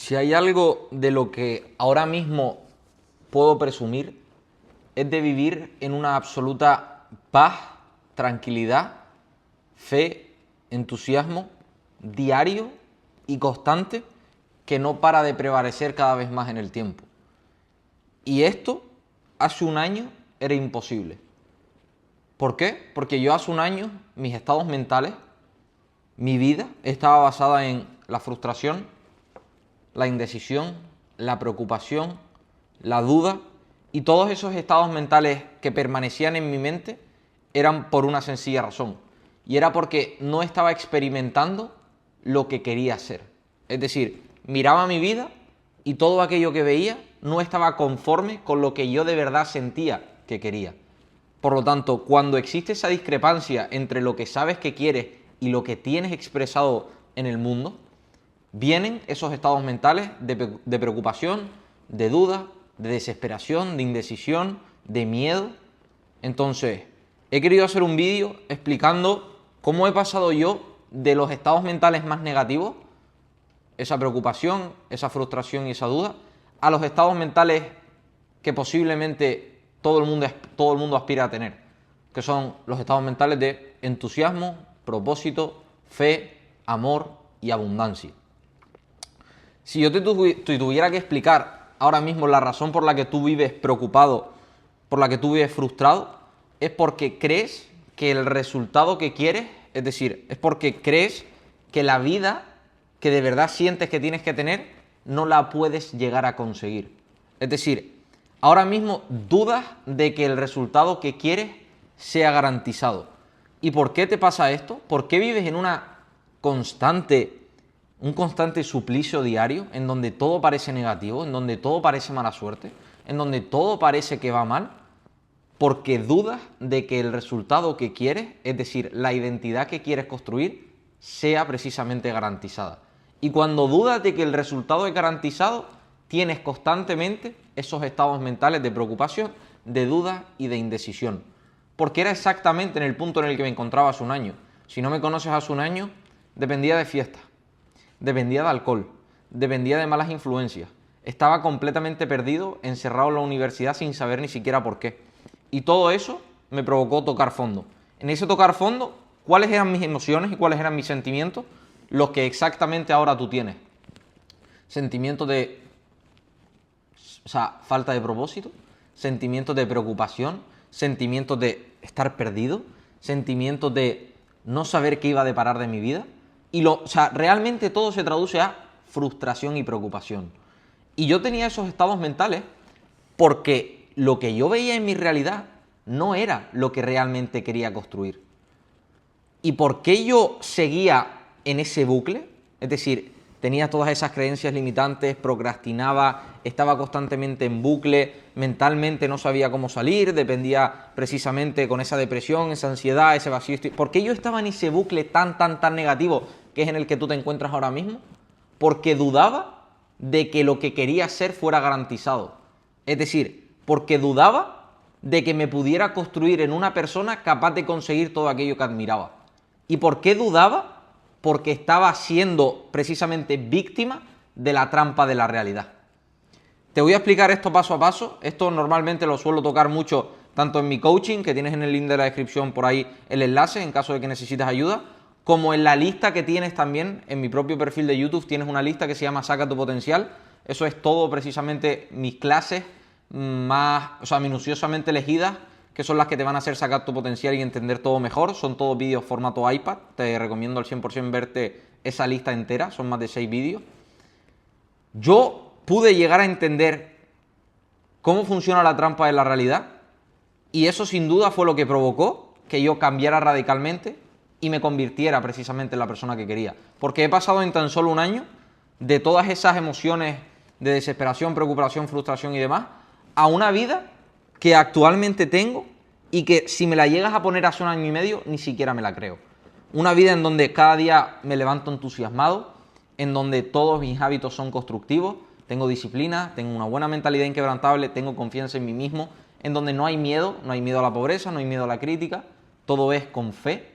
Si hay algo de lo que ahora mismo puedo presumir, es de vivir en una absoluta paz, tranquilidad, fe, entusiasmo diario y constante que no para de prevalecer cada vez más en el tiempo. Y esto hace un año era imposible. ¿Por qué? Porque yo hace un año, mis estados mentales, mi vida estaba basada en la frustración, la indecisión, la preocupación, la duda, y todos esos estados mentales que permanecían en mi mente eran por una sencilla razón, y era porque no estaba experimentando lo que quería hacer. Es decir, miraba mi vida y todo aquello que veía no estaba conforme con lo que yo de verdad sentía que quería. Por lo tanto, cuando existe esa discrepancia entre lo que sabes que quieres y lo que tienes expresado en el mundo, vienen esos estados mentales de preocupación, de duda, de desesperación, de indecisión, de miedo. Entonces, he querido hacer un vídeo explicando cómo he pasado yo de los estados mentales más negativos, esa preocupación, esa frustración y esa duda, a los estados mentales que posiblemente todo el mundo aspira a tener, que son los estados mentales de entusiasmo, propósito, fe, amor y abundancia. Si yo te tuviera que explicar ahora mismo la razón por la que tú vives preocupado, por la que tú vives frustrado, es porque crees que el resultado que quieres, es decir, es porque crees que la vida que de verdad sientes que tienes que tener, no la puedes llegar a conseguir. Es decir, ahora mismo dudas de que el resultado que quieres sea garantizado. ¿Y por qué te pasa esto? ¿Por qué vives en un constante suplicio diario en donde todo parece negativo, en donde todo parece mala suerte, en donde todo parece que va mal? Porque dudas de que el resultado que quieres, es decir, la identidad que quieres construir, sea precisamente garantizada. Y cuando dudas de que el resultado es garantizado, tienes constantemente esos estados mentales de preocupación, de duda y de indecisión. Porque era exactamente en el punto en el que me encontraba hace un año. Si no me conoces hace un año, dependía de fiestas, dependía de alcohol, dependía de malas influencias. Estaba completamente perdido, encerrado en la universidad sin saber ni siquiera por qué. Y todo eso me provocó tocar fondo. En ese tocar fondo, ¿cuáles eran mis emociones y cuáles eran mis sentimientos? Los que exactamente ahora tú tienes. Sentimientos de falta de propósito, sentimientos de preocupación, sentimientos de estar perdido, sentimientos de no saber qué iba a deparar de mi vida. Y realmente todo se traduce a frustración y preocupación. Y yo tenía esos estados mentales porque lo que yo veía en mi realidad no era lo que realmente quería construir. ¿Y por qué yo seguía en ese bucle? Es decir, tenía todas esas creencias limitantes, procrastinaba, estaba constantemente en bucle, mentalmente no sabía cómo salir, dependía precisamente con esa depresión, esa ansiedad, ese vacío. ¿Por qué yo estaba en ese bucle tan negativo que es en el que tú te encuentras ahora mismo? Porque dudaba de que lo que quería hacer fuera garantizado. Es decir, porque dudaba de que me pudiera construir en una persona capaz de conseguir todo aquello que admiraba. ¿Y por qué dudaba? Porque estaba siendo precisamente víctima de la trampa de la realidad. Te voy a explicar esto paso a paso. Esto normalmente lo suelo tocar mucho tanto en mi coaching, que tienes en el link de la descripción por ahí el enlace en caso de que necesites ayuda, como en la lista que tienes también en mi propio perfil de YouTube. Tienes una lista que se llama Saca tu Potencial. Eso es todo precisamente mis clases más, minuciosamente elegidas, que son las que te van a hacer sacar tu potencial y entender todo mejor. Son todos vídeos formato iPad. Te recomiendo al 100% verte esa lista entera. Son más de 6 vídeos. Yo pude llegar a entender cómo funciona la trampa de la realidad, y eso sin duda fue lo que provocó que yo cambiara radicalmente y me convirtiera precisamente en la persona que quería. Porque he pasado en tan solo un año de todas esas emociones de desesperación, preocupación, frustración y demás, a una vida que actualmente tengo y que si me la llegas a poner hace un año y medio, ni siquiera me la creo. Una vida en donde cada día me levanto entusiasmado, en donde todos mis hábitos son constructivos, tengo disciplina, tengo una buena mentalidad inquebrantable, tengo confianza en mí mismo, en donde no hay miedo a la pobreza, no hay miedo a la crítica, todo es con fe,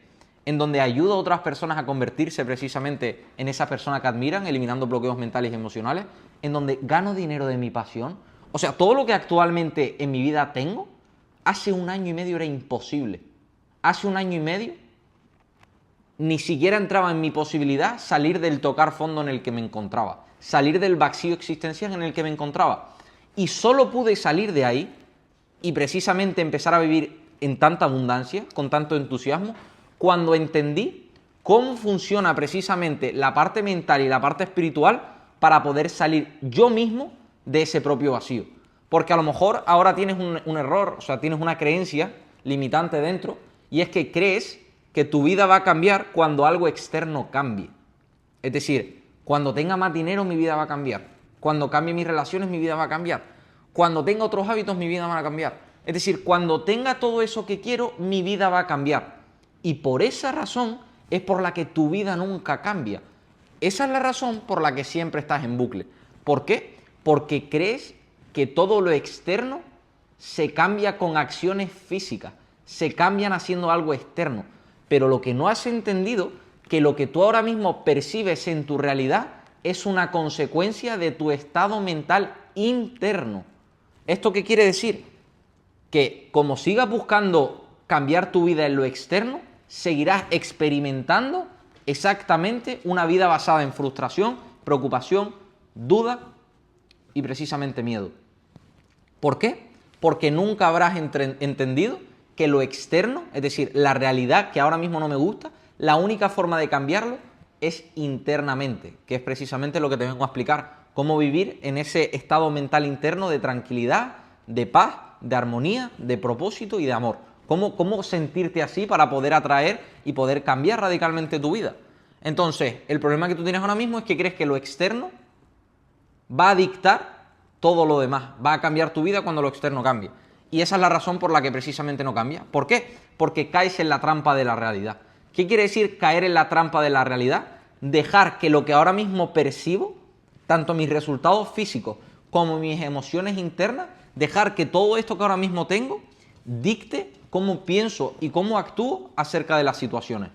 en donde ayudo a otras personas a convertirse precisamente en esa persona que admiran, eliminando bloqueos mentales y emocionales, en donde gano dinero de mi pasión. O sea, todo lo que actualmente en mi vida tengo, hace 1 año y medio era imposible. Hace 1 año y medio ni siquiera entraba en mi posibilidad salir del tocar fondo en el que me encontraba, salir del vacío existencial en el que me encontraba. Y solo pude salir de ahí y precisamente empezar a vivir en tanta abundancia, con tanto entusiasmo, cuando entendí cómo funciona precisamente la parte mental y la parte espiritual para poder salir yo mismo de ese propio vacío. Porque a lo mejor ahora tienes un error, o sea, tienes una creencia limitante dentro, y es que crees que tu vida va a cambiar cuando algo externo cambie. Es decir, cuando tenga más dinero mi vida va a cambiar, cuando cambie mis relaciones mi vida va a cambiar, cuando tenga otros hábitos mi vida va a cambiar. Es decir, cuando tenga todo eso que quiero mi vida va a cambiar. Y por esa razón es por la que tu vida nunca cambia. Esa es la razón por la que siempre estás en bucle. ¿Por qué? Porque crees que todo lo externo se cambia con acciones físicas, se cambian haciendo algo externo. Pero lo que no has entendido, que lo que tú ahora mismo percibes en tu realidad es una consecuencia de tu estado mental interno. ¿Esto qué quiere decir? Que como sigas buscando cambiar tu vida en lo externo, seguirás experimentando exactamente una vida basada en frustración, preocupación, duda y precisamente miedo. ¿Por qué? Porque nunca habrás entendido que lo externo, es decir, la realidad que ahora mismo no me gusta, la única forma de cambiarlo es internamente, que es precisamente lo que te vengo a explicar, cómo vivir en ese estado mental interno de tranquilidad, de paz, de armonía, de propósito y de amor. Cómo sentirte así para poder atraer y poder cambiar radicalmente tu vida. Entonces, el problema que tú tienes ahora mismo es que crees que lo externo va a dictar todo lo demás, va a cambiar tu vida cuando lo externo cambie. Y esa es la razón por la que precisamente no cambia. ¿Por qué? Porque caes en la trampa de la realidad. ¿Qué quiere decir caer en la trampa de la realidad? Dejar que lo que ahora mismo percibo, tanto mis resultados físicos como mis emociones internas, dejar que todo esto que ahora mismo tengo dicte cómo pienso y cómo actúo acerca de las situaciones,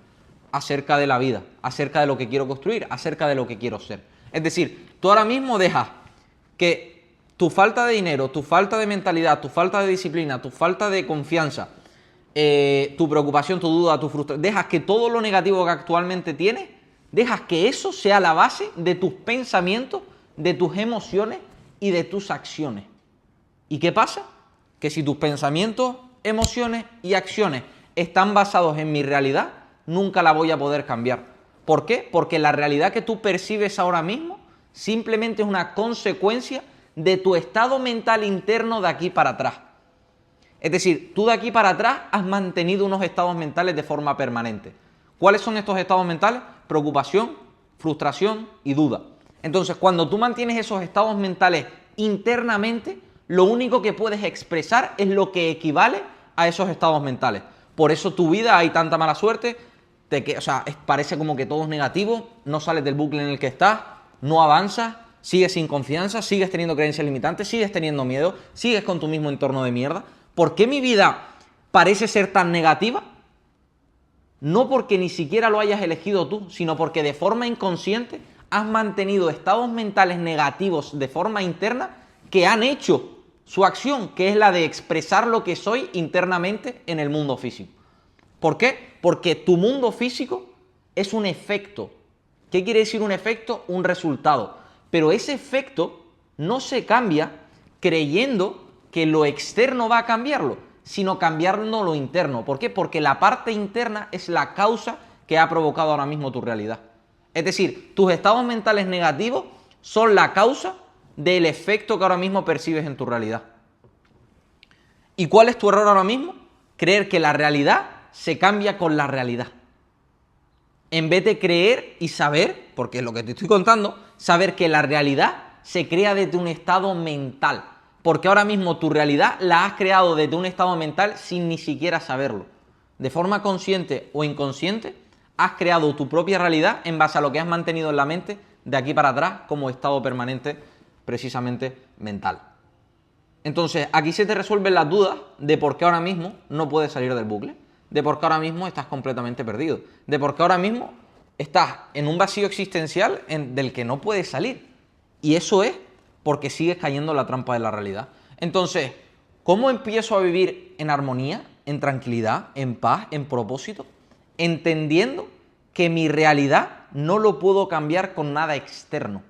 acerca de la vida, acerca de lo que quiero construir, acerca de lo que quiero ser. Es decir, tú ahora mismo dejas que tu falta de dinero, tu falta de mentalidad, tu falta de disciplina, tu falta de confianza, tu preocupación, tu duda, tu frustración, dejas que todo lo negativo que actualmente tienes, dejas que eso sea la base de tus pensamientos, de tus emociones y de tus acciones. ¿Y qué pasa? Que si tus pensamientos, emociones y acciones están basados en mi realidad, nunca la voy a poder cambiar. ¿Por qué? Porque la realidad que tú percibes ahora mismo simplemente es una consecuencia de tu estado mental interno de aquí para atrás. Es decir, tú de aquí para atrás has mantenido unos estados mentales de forma permanente. ¿Cuáles son estos estados mentales? Preocupación, frustración y duda. Entonces, cuando tú mantienes esos estados mentales internamente, lo único que puedes expresar es lo que equivale a esos estados mentales. Por eso tu vida hay tanta mala suerte, parece como que todo es negativo, no sales del bucle en el que estás, no avanzas, sigues sin confianza, sigues teniendo creencias limitantes, sigues teniendo miedo, sigues con tu mismo entorno de mierda. ¿Por qué mi vida parece ser tan negativa? No porque ni siquiera lo hayas elegido tú, sino porque de forma inconsciente has mantenido estados mentales negativos de forma interna que han hecho su acción, que es la de expresar lo que soy internamente en el mundo físico. ¿Por qué? Porque tu mundo físico es un efecto. ¿Qué quiere decir un efecto? Un resultado. Pero ese efecto no se cambia creyendo que lo externo va a cambiarlo, sino cambiando lo interno. ¿Por qué? Porque la parte interna es la causa que ha provocado ahora mismo tu realidad. Es decir, tus estados mentales negativos son la causa del efecto que ahora mismo percibes en tu realidad. ¿Y cuál es tu error ahora mismo? Creer que la realidad se cambia con la realidad. En vez de creer y saber, porque es lo que te estoy contando, saber que la realidad se crea desde un estado mental. Porque ahora mismo tu realidad la has creado desde un estado mental sin ni siquiera saberlo. De forma consciente o inconsciente, has creado tu propia realidad en base a lo que has mantenido en la mente de aquí para atrás como estado permanente, precisamente mental. Entonces, aquí se te resuelven las dudas de por qué ahora mismo no puedes salir del bucle. de por qué ahora mismo estás completamente perdido, de por qué ahora mismo estás en un vacío existencial del que no puedes salir. Y eso es porque sigues cayendo en la trampa de la realidad. Entonces, ¿cómo empiezo a vivir en armonía, en tranquilidad, en paz, en propósito? Entendiendo que mi realidad no lo puedo cambiar con nada externo,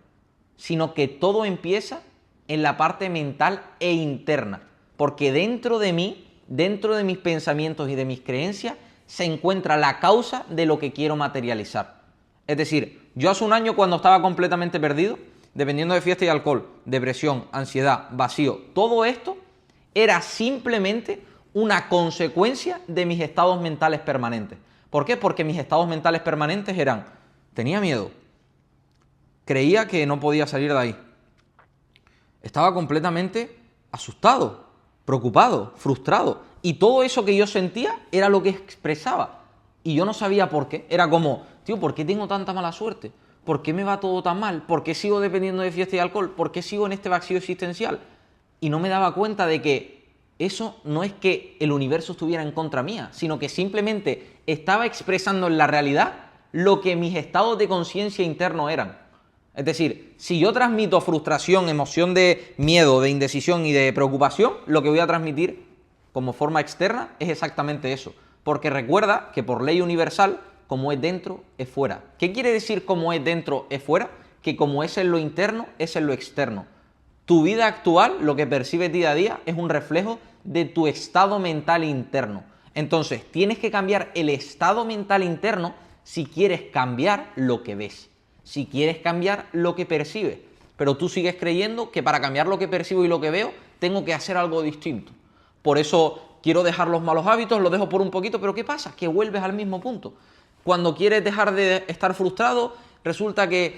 sino que todo empieza en la parte mental e interna. Porque dentro de mí, dentro de mis pensamientos y de mis creencias, se encuentra la causa de lo que quiero materializar. Es decir, yo hace un año cuando estaba completamente perdido, dependiendo de fiesta y alcohol, depresión, ansiedad, vacío, todo esto era simplemente una consecuencia de mis estados mentales permanentes. ¿Por qué? Porque mis estados mentales permanentes eran, tenía miedo, creía que no podía salir de ahí, estaba completamente asustado, preocupado, frustrado. Y todo eso que yo sentía era lo que expresaba. Y yo no sabía por qué. Era como, tío, ¿por qué tengo tanta mala suerte? ¿Por qué me va todo tan mal? ¿Por qué sigo dependiendo de fiesta y alcohol? ¿Por qué sigo en este vacío existencial? Y no me daba cuenta de que eso no es que el universo estuviera en contra mía, sino que simplemente estaba expresando en la realidad lo que mis estados de conciencia internos eran. Es decir, si yo transmito frustración, emoción de miedo, de indecisión y de preocupación, lo que voy a transmitir como forma externa es exactamente eso. Porque recuerda que por ley universal, como es dentro, es fuera. ¿Qué quiere decir como es dentro, es fuera? Que como es en lo interno, es en lo externo. Tu vida actual, lo que percibes día a día, es un reflejo de tu estado mental interno. Entonces, tienes que cambiar el estado mental interno si quieres cambiar lo que ves, si quieres cambiar lo que percibes. Pero tú sigues creyendo que para cambiar lo que percibo y lo que veo, tengo que hacer algo distinto. Por eso quiero dejar los malos hábitos, los dejo por un poquito, pero ¿qué pasa? Que vuelves al mismo punto. Cuando quieres dejar de estar frustrado, resulta que...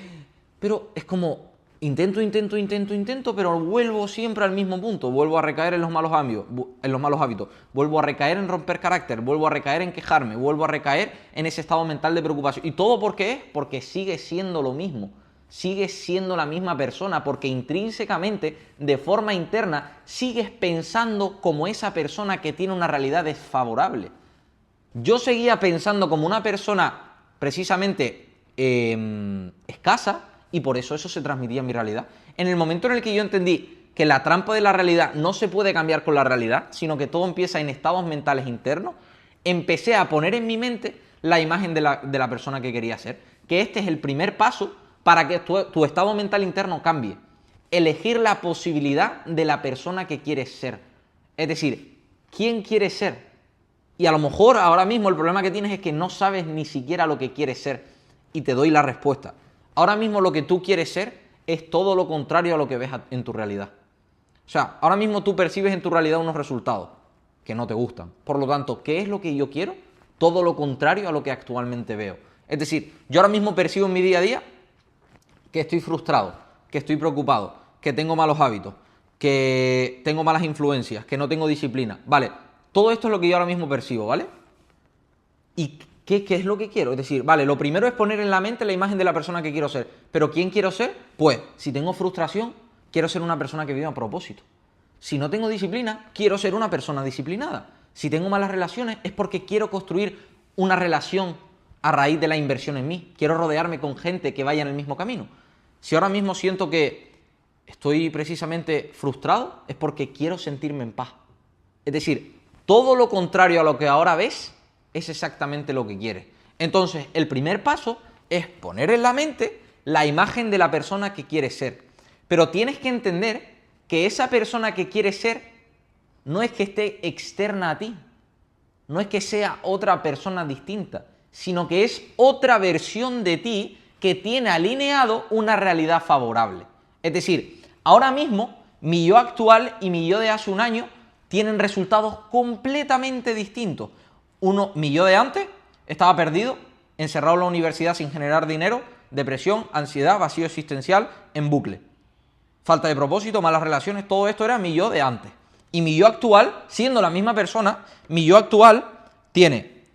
Pero es como... Intento, pero vuelvo siempre al mismo punto. Vuelvo a recaer en los malos hábitos, vuelvo a recaer en romper carácter, vuelvo a recaer en quejarme, vuelvo a recaer en ese estado mental de preocupación. ¿Y todo por qué es? Porque sigue siendo lo mismo, sigues siendo la misma persona, porque intrínsecamente, de forma interna, sigues pensando como esa persona que tiene una realidad desfavorable. Yo seguía pensando como una persona precisamente escasa, y por eso se transmitía en mi realidad. En el momento en el que yo entendí que la trampa de la realidad no se puede cambiar con la realidad, sino que todo empieza en estados mentales internos, empecé a poner en mi mente la imagen de la persona que quería ser. Que este es el primer paso para que tu estado mental interno cambie. Elegir la posibilidad de la persona que quieres ser. Es decir, ¿quién quieres ser? Y a lo mejor ahora mismo el problema que tienes es que no sabes ni siquiera lo que quieres ser. Y te doy la respuesta. Ahora mismo lo que tú quieres ser es todo lo contrario a lo que ves en tu realidad. O sea, ahora mismo tú percibes en tu realidad unos resultados que no te gustan. Por lo tanto, ¿qué es lo que yo quiero? Todo lo contrario a lo que actualmente veo. Es decir, yo ahora mismo percibo en mi día a día que estoy frustrado, que estoy preocupado, que tengo malos hábitos, que tengo malas influencias, que no tengo disciplina. Vale, todo esto es lo que yo ahora mismo percibo, ¿vale? ¿Y ¿qué es lo que quiero? Es decir, vale, lo primero es poner en la mente la imagen de la persona que quiero ser. ¿Pero quién quiero ser? Pues, si tengo frustración, quiero ser una persona que viva a propósito. Si no tengo disciplina, quiero ser una persona disciplinada. Si tengo malas relaciones, es porque quiero construir una relación a raíz de la inversión en mí. Quiero rodearme con gente que vaya en el mismo camino. Si ahora mismo siento que estoy precisamente frustrado, es porque quiero sentirme en paz. Es decir, todo lo contrario a lo que ahora ves, es exactamente lo que quieres. Entonces, el primer paso es poner en la mente la imagen de la persona que quieres ser. Pero tienes que entender que esa persona que quieres ser no es que esté externa a ti, no es que sea otra persona distinta, sino que es otra versión de ti que tiene alineado una realidad favorable. Es decir, ahora mismo, mi yo actual y mi yo de hace un año tienen resultados completamente distintos. Mi yo de antes estaba perdido, encerrado en la universidad sin generar dinero, depresión, ansiedad, vacío existencial, en bucle. Falta de propósito, malas relaciones, todo esto era mi yo de antes. Y mi yo actual, siendo la misma persona, mi yo actual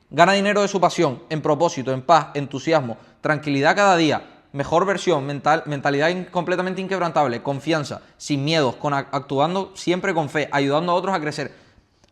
gana dinero de su pasión, en propósito, en paz, entusiasmo, tranquilidad cada día, mejor versión, mentalidad completamente inquebrantable, confianza, sin miedos, actuando siempre con fe, ayudando a otros a crecer.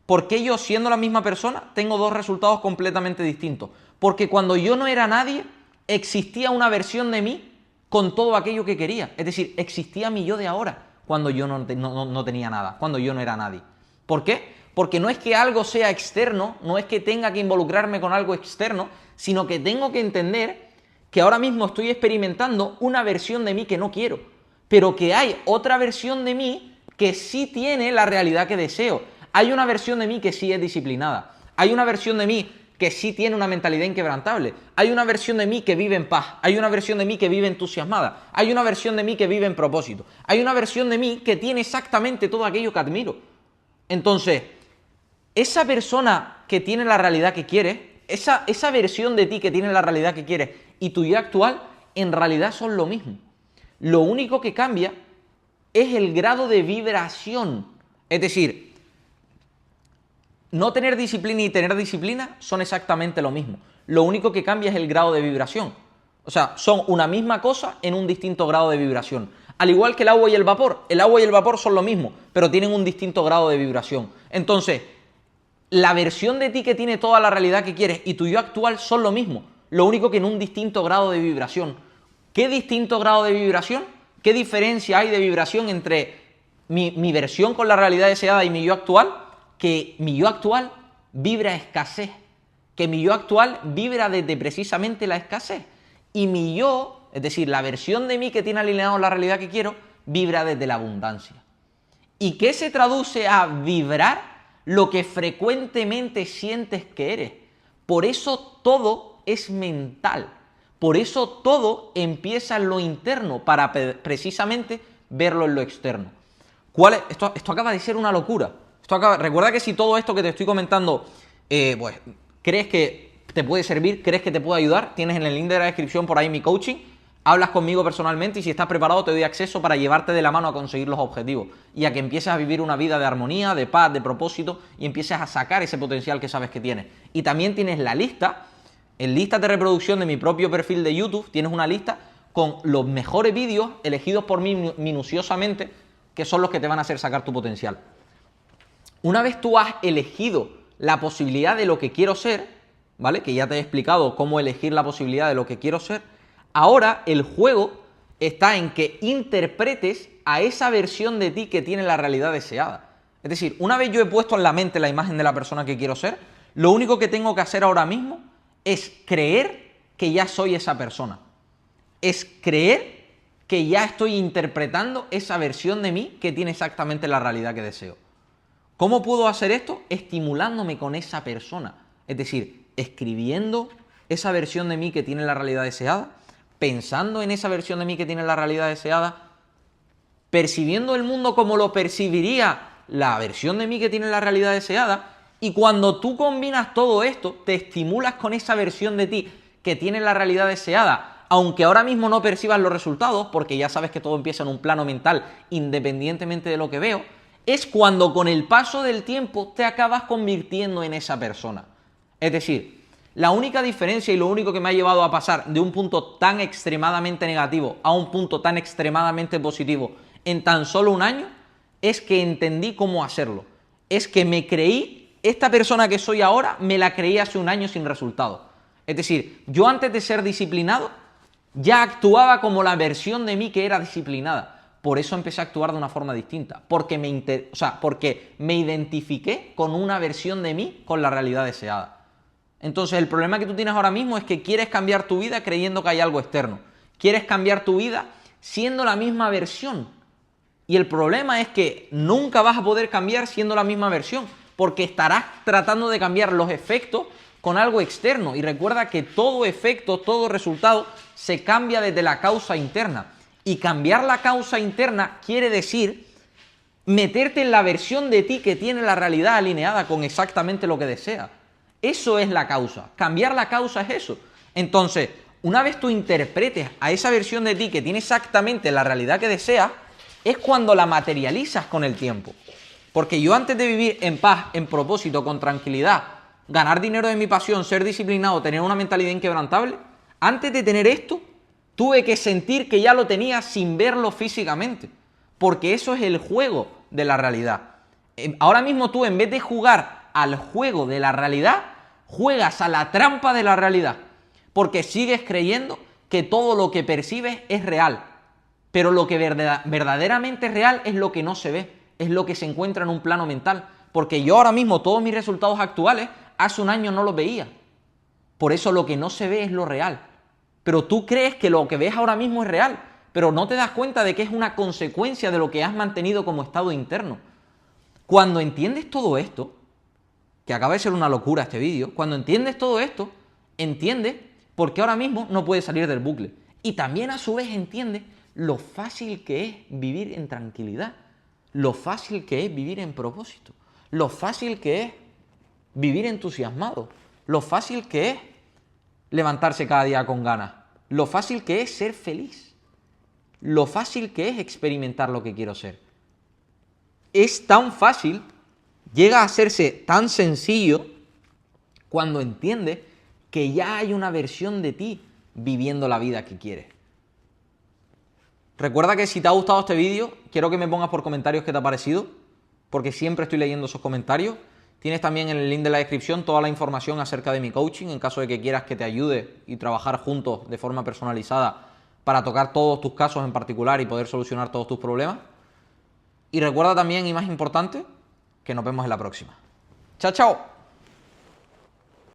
¿Por qué yo, siendo la misma persona, tengo dos resultados completamente distintos? Porque cuando yo no era nadie, existía una versión de mí con todo aquello que quería. Es decir, existía mi yo de ahora, cuando yo no tenía nada, cuando yo no era nadie. ¿Por qué? Porque no es que algo sea externo, no es que tenga que involucrarme con algo externo, sino que tengo que entender que ahora mismo estoy experimentando una versión de mí que no quiero, pero que hay otra versión de mí que sí tiene la realidad que deseo. Hay una versión de mí que sí es disciplinada. Hay una versión de mí que sí tiene una mentalidad inquebrantable. Hay una versión de mí que vive en paz. Hay una versión de mí que vive entusiasmada. Hay una versión de mí que vive en propósito. Hay una versión de mí que tiene exactamente todo aquello que admiro. Entonces, esa persona que tiene la realidad que quieres, esa versión de ti que tiene la realidad que quieres y tu yo actual, en realidad son lo mismo. Lo único que cambia es el grado de vibración. Es decir, no tener disciplina y tener disciplina son exactamente lo mismo. Lo único que cambia es el grado de vibración. O sea, son una misma cosa en un distinto grado de vibración. Al igual que el agua y el vapor. El agua y el vapor son lo mismo, pero tienen un distinto grado de vibración. Entonces, la versión de ti que tiene toda la realidad que quieres y tu yo actual son lo mismo. Lo único que en un distinto grado de vibración. ¿Qué distinto grado de vibración? ¿Qué diferencia hay de vibración entre mi versión con la realidad deseada y mi yo actual? Que mi yo actual vibra escasez, que mi yo actual vibra desde precisamente la escasez. Y mi yo, es decir, la versión de mí que tiene alineado la realidad que quiero, vibra desde la abundancia. ¿Y qué se traduce a vibrar? Lo que frecuentemente sientes que eres. Por eso todo es mental. Por eso todo empieza en lo interno, para precisamente verlo en lo externo. Esto acaba de ser una locura. Recuerda que si todo esto que te estoy comentando, pues, crees que te puede servir, crees que te puede ayudar, tienes en el link de la descripción por ahí mi coaching, hablas conmigo personalmente y si estás preparado te doy acceso para llevarte de la mano a conseguir los objetivos y a que empieces a vivir una vida de armonía, de paz, de propósito y empieces a sacar ese potencial que sabes que tienes. Y también tienes la lista, en listas de reproducción de mi propio perfil de YouTube, tienes una lista con los mejores vídeos elegidos por mí minuciosamente, que son los que te van a hacer sacar tu potencial. Una vez tú has elegido la posibilidad de lo que quiero ser, ¿vale? Que ya te he explicado cómo elegir la posibilidad de lo que quiero ser, ahora el juego está en que interpretes a esa versión de ti que tiene la realidad deseada. Es decir, una vez yo he puesto en la mente la imagen de la persona que quiero ser, lo único que tengo que hacer ahora mismo es creer que ya soy esa persona. Es creer que ya estoy interpretando esa versión de mí que tiene exactamente la realidad que deseo. ¿Cómo puedo hacer esto? Estimulándome con esa persona. Es decir, escribiendo esa versión de mí que tiene la realidad deseada, pensando en esa versión de mí que tiene la realidad deseada, percibiendo el mundo como lo percibiría la versión de mí que tiene la realidad deseada, y cuando tú combinas todo esto, te estimulas con esa versión de ti que tiene la realidad deseada, aunque ahora mismo no percibas los resultados, porque ya sabes que todo empieza en un plano mental, independientemente de lo que veo, es cuando con el paso del tiempo te acabas convirtiendo en esa persona. Es decir, la única diferencia y lo único que me ha llevado a pasar de un punto tan extremadamente negativo a un punto tan extremadamente positivo en tan solo un año es que entendí cómo hacerlo. Es que me creí, esta persona que soy ahora, me la creí hace un año sin resultado. Es decir, yo antes de ser disciplinado ya actuaba como la versión de mí que era disciplinada. Por eso empecé a actuar de una forma distinta, porque me identifiqué con una versión de mí con la realidad deseada. Entonces el problema que tú tienes ahora mismo es que quieres cambiar tu vida creyendo que hay algo externo. Quieres cambiar tu vida siendo la misma versión. Y el problema es que nunca vas a poder cambiar siendo la misma versión, porque estarás tratando de cambiar los efectos con algo externo. Y recuerda que todo efecto, todo resultado se cambia desde la causa interna. Y cambiar la causa interna quiere decir meterte en la versión de ti que tiene la realidad alineada con exactamente lo que desea. Eso es la causa. Cambiar la causa es eso. Entonces, una vez tú interpretes a esa versión de ti que tiene exactamente la realidad que desea, es cuando la materializas con el tiempo. Porque yo antes de vivir en paz, en propósito, con tranquilidad, ganar dinero de mi pasión, ser disciplinado, tener una mentalidad inquebrantable, antes de tener esto, tuve que sentir que ya lo tenía sin verlo físicamente, porque eso es el juego de la realidad. Ahora mismo tú, en vez de jugar al juego de la realidad, juegas a la trampa de la realidad. Porque sigues creyendo que todo lo que percibes es real. Pero lo que verdaderamente es real es lo que no se ve, es lo que se encuentra en un plano mental. Porque yo ahora mismo todos mis resultados actuales, hace un año no los veía. Por eso lo que no se ve es lo real. Pero tú crees que lo que ves ahora mismo es real, pero no te das cuenta de que es una consecuencia de lo que has mantenido como estado interno. Cuando entiendes todo esto, que acaba de ser una locura este vídeo, cuando entiendes todo esto, entiendes por qué ahora mismo no puedes salir del bucle. Y también a su vez entiendes lo fácil que es vivir en tranquilidad, lo fácil que es vivir en propósito, lo fácil que es vivir entusiasmado, lo fácil que es levantarse cada día con ganas, lo fácil que es ser feliz, lo fácil que es experimentar lo que quiero ser. Es tan fácil, llega a hacerse tan sencillo cuando entiendes que ya hay una versión de ti viviendo la vida que quieres. Recuerda que si te ha gustado este vídeo, quiero que me pongas por comentarios qué te ha parecido, porque siempre estoy leyendo esos comentarios. Tienes también en el link de la descripción toda la información acerca de mi coaching, en caso de que quieras que te ayude y trabajar juntos de forma personalizada para tocar todos tus casos en particular y poder solucionar todos tus problemas. Y recuerda también, y más importante, que nos vemos en la próxima. ¡Chao, chao!